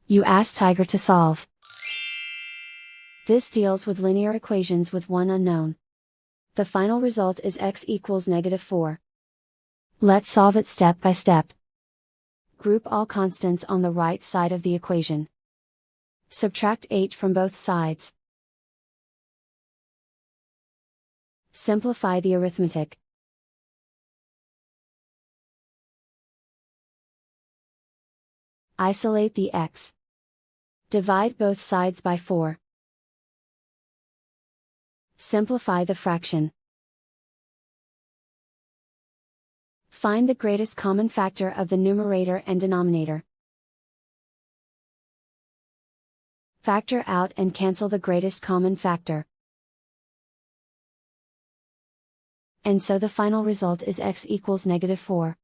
You ask Tiger to solve. This deals with linear equations with one unknown. The final result is x equals -4. Let's solve it step by step. Group all constants on the right side of the equation. Subtract 8 from both sides. Simplify the arithmetic. Isolate the x. Divide both sides by 4. Simplify the fraction. Find the greatest common factor of the numerator and denominator. Factor out and cancel the greatest common factor. And so the final result is x equals -4.